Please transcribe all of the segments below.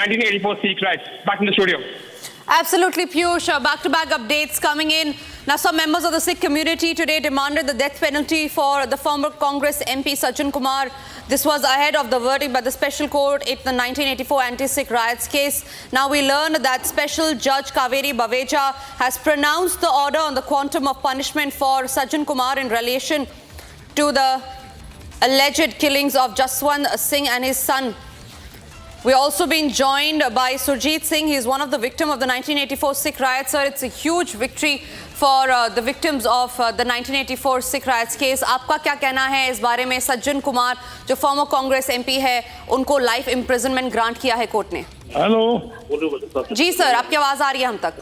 1984 Sikh riots. Back in the studio. Absolutely, Piyush. Back-to-back updates coming in. Now, some members of the Sikh community today demanded the death penalty for the former Congress MP Sajjan Kumar. This was ahead of the verdict by the special court in the 1984 anti-Sikh riots case. Now, we learned that Special Judge Kaveri Baweja has pronounced the order on the quantum of punishment for Sajjan Kumar in relation to the alleged killings of Jaswant Singh and his son. We're also being joined by Surjit Singh. He is one of the victims of the 1984 Sikh riots. Sir, it's a huge victory for the victims of the 1984 Sikh riots case. आपका क्या कहना है इस बारे में? सज्जन कुमार जो farmer Congress MP है, उनको लाइफ इम्प्रिजनमेंट ग्रांट किया है कोर्ट ने। हेलो जी सर, आपकी आवाज आ रही है हम तक?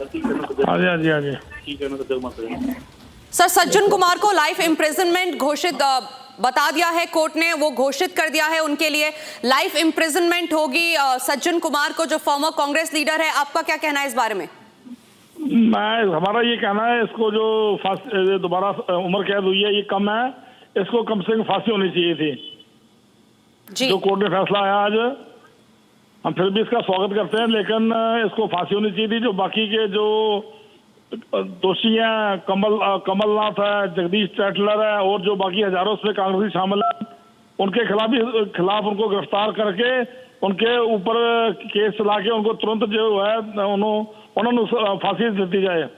सर, सज्जन कुमार को लाइफ इम्प्रिजनमेंट घोषित बता दिया है कोर्ट ने, वो घोषित कर दिया है उनके लिए लाइफ इम्प्रिजनमेंट होगी सज्जन कुमार को, जो फॉर्मर कांग्रेस लीडर है। आपका क्या कहना है इस बारे में? हमारा ये कहना है, इसको जो दोबारा उम्र कैद हुई है ये कम है, इसको कम से कम फांसी होनी चाहिए थी जी। जो कोर्ट ने फैसला आया आज, हम फिर भी इसका स्वागत करते हैं, लेकिन इसको फांसी होनी चाहिए थी। जो बाकी के जो दोषी हैं, कमलनाथ है, जगदीश टैटलर है और जो बाकी हजारों उसमें कांग्रेसी शामिल है, उनके खिलाफ उनको गिरफ्तार करके उनके ऊपर केस चला के उनको तुरंत जो है उन्होंने फांसी दी जाए।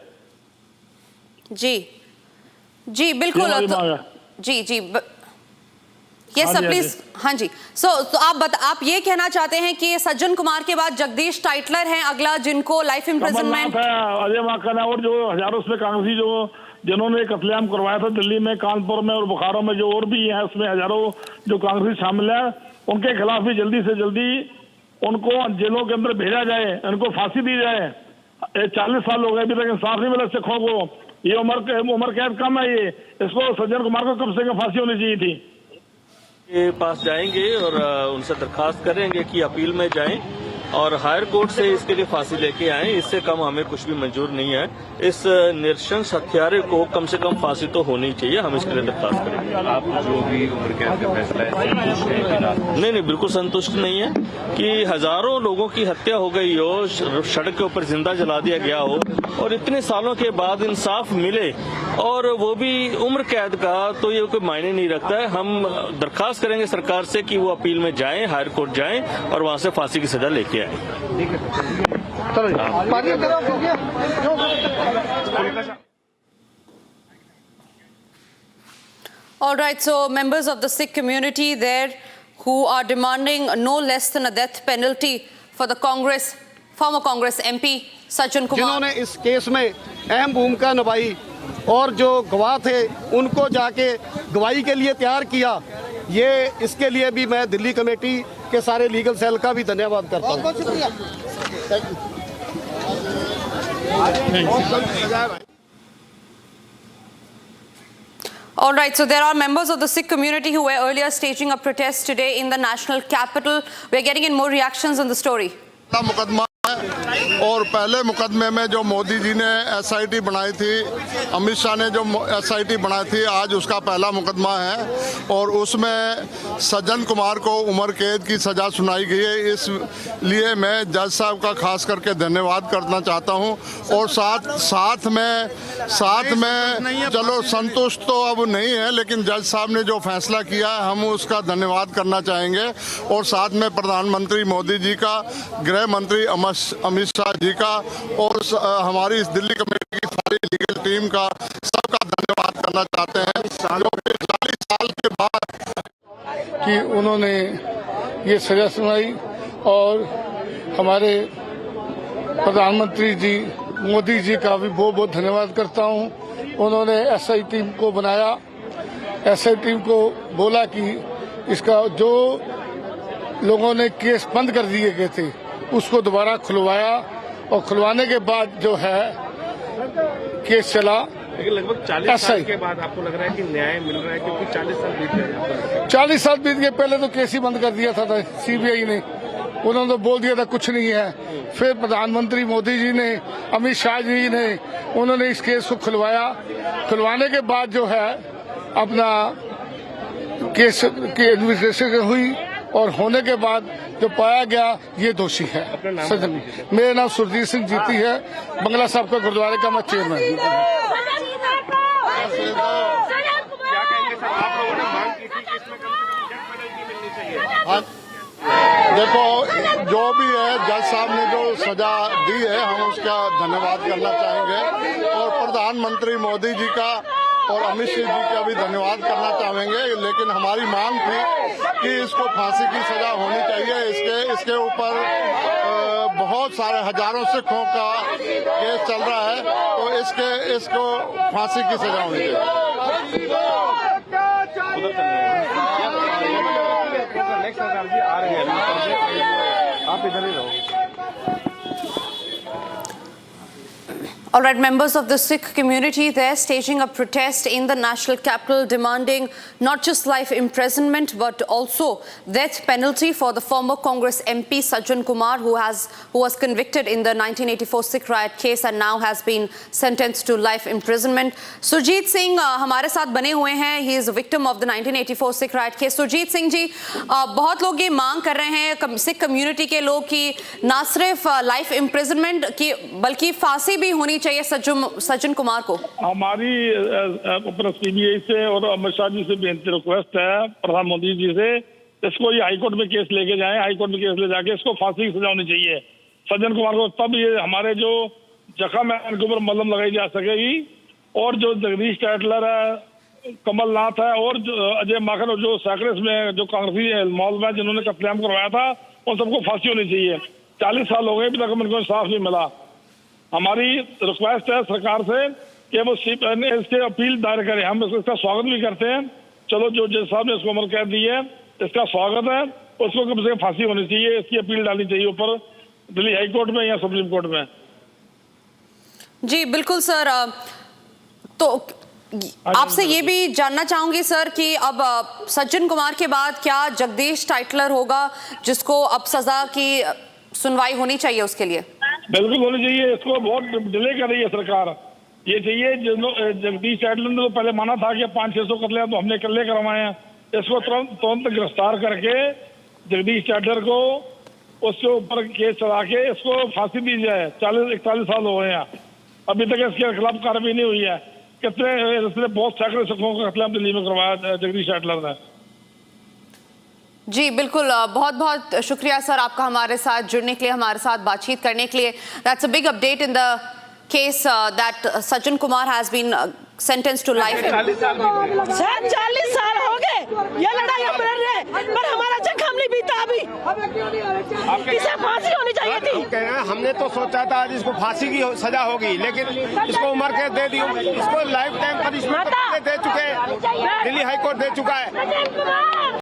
जी जी बिल्कुल। जी जी यस सर, प्लीज। हाँ जी। तो आप ये कहना चाहते हैं कि सज्जन कुमार के बाद जगदीश टाइटलर हैं अगला जिनको लाइफ इम्प्रिजनमेंट, अजय माकन और जो हजारों उसमें कांग्रेसी जो जिन्होंने कत्लेआम करवाया था दिल्ली में, कानपुर में और बोकारो में, जो और भी हैं उसमें हजारों जो कांग्रेसी शामिल है, उनके खिलाफ भी जल्दी से जल्दी उनको जेलों के अंदर भेजा जाए, उनको फांसी दी जाए। 40 साल हो गए अभी तक इंसाफ नहीं मिला सिखों को। ये उम्र कैद कम है, ये इसको सज्जन कुमार को कम से कम फांसी होनी चाहिए थी। के पास जाएंगे और उनसे दरखास्त करेंगे कि अपील में जाएं और हायर कोर्ट से इसके लिए फांसी लेके आएं। इससे कम हमें कुछ भी मंजूर नहीं है। इस निरशंस हत्यारे को कम से कम फांसी तो होनी चाहिए, हम इसके लिए दरखास्त करेंगे। आप जो भी उम्र कैद का फैसला है संतुष्ट है कि ना? नहीं, बिल्कुल संतुष्ट नहीं है कि हजारों लोगों की हत्या हो गई हो, सड़क के ऊपर जिंदा जला दिया गया हो और इतने सालों के बाद इंसाफ मिले और वो भी उम्र कैद का, तो ये कोई मायने नहीं रखता है। हम दरखास्त करेंगे सरकार से कि वो अपील में जाएं, हायर कोर्ट जाएं और वहां से फांसी की सजा लेके आए। All right, so members of the Sikh community there who are demanding no less than a death penalty for the former Congress MP Sajjan Kumar, जिन्होंने इस केस में अहम भूमिका निभाई और जो गवाह थे उनको जाके गवाही के लिए तैयार किया, ये इसके लिए भी मैं दिल्ली कमेटी के सारे लीगल सेल का भी धन्यवाद करता हूँ। बहुत शुक्रिया। All right, so there are members of the Sikh community who were earlier staging a protest today in the national capital. We're getting in more reactions on the story. मुकदमा है और पहले मुकदमे में जो मोदी जी ने एसआईटी बनाई थी, अमित शाह ने जो एसआईटी बनाई थी, आज उसका पहला मुकदमा है और उसमें सज्जन कुमार को उम्र कैद की सजा सुनाई गई है। इसलिए मैं जज साहब का खास करके धन्यवाद करना चाहता हूं और साथ में चलो संतुष्ट तो अब नहीं है, लेकिन जज साहब ने जो फैसला किया है हम उसका धन्यवाद करना चाहेंगे और साथ में प्रधानमंत्री मोदी जी का, गृह मंत्री अमित शाह जी का और हमारी इस दिल्ली कमेटी की सारी लीगल टीम का, सबका धन्यवाद करना चाहते हैं। 40 साल के बाद कि उन्होंने ये सजा सुनाई और हमारे प्रधानमंत्री जी मोदी जी का भी बहुत बहुत धन्यवाद करता हूँ। उन्होंने एसआई टीम को बनाया, एसआई टीम को बोला कि इसका जो लोगों ने केस बंद कर दिए गए थे उसको दोबारा खुलवाया और खुलवाने के बाद जो है केस चला। लेकिन लगभग 40 साल के बाद आपको लग रहा है कि न्याय मिल रहा है, क्योंकि 40 साल बीत गए। 40 साल बीत गए, पहले तो केस ही बंद कर दिया था सीबीआई ने, उन्होंने तो बोल दिया था कुछ नहीं है। फिर प्रधानमंत्री मोदी जी ने, अमित शाह जी ने, उन्होंने इस केस को खुलवाया। खुलवाने के बाद जो है अपना केस की इन्वेस्टिगेशन हुई और होने के बाद जो पाया गया ये दोषी है। सज्जन, मेरा नाम सुरजीत सिंह जीती है, बंगला साहब का गुरुद्वारे का मैं चेयरमैन हूँ। क्या कहेंगे सर, आप लोगों ने मांग की थी कि इसमें कम से कम डेथ पेनल्टी मिलनी चाहिए। देखो, जो भी है जज साहब ने जो सजा दी है हम उसका धन्यवाद करना चाहेंगे और प्रधानमंत्री मोदी जी का और अमित शाह जी का भी धन्यवाद करना चाहेंगे। लेकिन हमारी मांग थी कि इसको फांसी की सजा होनी चाहिए। इसके ऊपर बहुत सारे हजारों सिखों का केस चल रहा है, तो इसको फांसी की सजा होनी चाहिए। नेक्स्ट सरकार जी आ रहे हैं, आप इधर ही रहो। All right, members of the Sikh community, they're staging a protest in the national capital demanding not just life imprisonment but also death penalty for the former Congress MP Sajjan Kumar who was convicted in the 1984 Sikh riot case and now has been sentenced to life imprisonment. Surjit Singh हमारे साथ बने हुए हैं, he is a victim of the 1984 Sikh riot case. Surjit Singh जी, बहुत लोग ये मांग कर रहे हैं सिख कम्युनिटी के लोग कि ना सिर्फ लाइफ इम्प्रिजनमेंट की बल्कि फांसी भी होनी चाहिए सज्जन कुमार को। हमारी सीबीआई से और अमित शाह जी से बेनती रिक्वेस्ट है प्रधान मोदी जी से, इसको ये हाईकोर्ट में केस लेके जाएं, हाईकोर्ट में केस ले जाके इसको फांसी की सजा होनी चाहिए सज्जन कुमार को, तब ये हमारे जो जख्म है उनके ऊपर मलहम लगाई जा सकेगी। और जो जगदीश टाइटलर है, कमलनाथ है और अजय माकन जो सैकड़े में जो कांग्रेसी मॉल में जिन्होंने कत्लेआम करवाया था उन सबको फांसी होनी चाहिए। 40 साल हो गए अभी तक उनको इंसाफ नहीं मिला। हमारी रिक्वेस्ट है सरकार से कि वो इसके अपील दायर करें, हम इसका स्वागत भी करते हैं। चलो जो जज साहब ने इसको अमल कर दी है इसका स्वागत है, उसको कम से कम फांसी होनी चाहिए, इसकी अपील डालनी चाहिए ऊपर दिल्ली हाई कोर्ट में या सुप्रीम कोर्ट में। जी बिल्कुल सर, तो आपसे ये भी जानना चाहूंगी सर कि अब सज्जन कुमार के बाद क्या जगदीश टाइटलर होगा जिसको अब सजा की सुनवाई होनी चाहिए उसके लिए? बिल्कुल होनी चाहिए, इसको बहुत डिले कर रही है सरकार। ये चाहिए जगदीश टाइटलर ने तो पहले माना था कि 500-600 कत्ले तो हमने कल्ले करवाए हैं, इसको तुरंत गिरफ्तार करके जगदीश टाइटलर को उसके ऊपर केस चला के इसको फांसी दी जाए। 40-41 साल हो गए हैं, अभी तक इसके खिलाफ कार्रवाई नहीं हुई है। कितने बहुत सैकड़ों सिखों का कत्लेआम दिल्ली में करवाया जगदीश टाइटलर ने। जी बिल्कुल, बहुत बहुत शुक्रिया सर आपका हमारे साथ जुड़ने के लिए, हमारे साथ बातचीत करने के लिए। That's a big update in the case that Sajjan Kumar has been sentenced to life. 40 साल हो गए ये लड़ाई हम लड़ रहे हैं, पर हमारा जख्म नहीं बीता अभी। इसे फांसी होनी चाहिए थी। हमने तो सोचा था आज इसको फांसी की सजा होगी, लेकिन इसको उम्र कैद दे दी, इसको लाइफ टाइम पनिशमेंट दे चुके, दिल्ली हाई कोर्ट दे चुका है।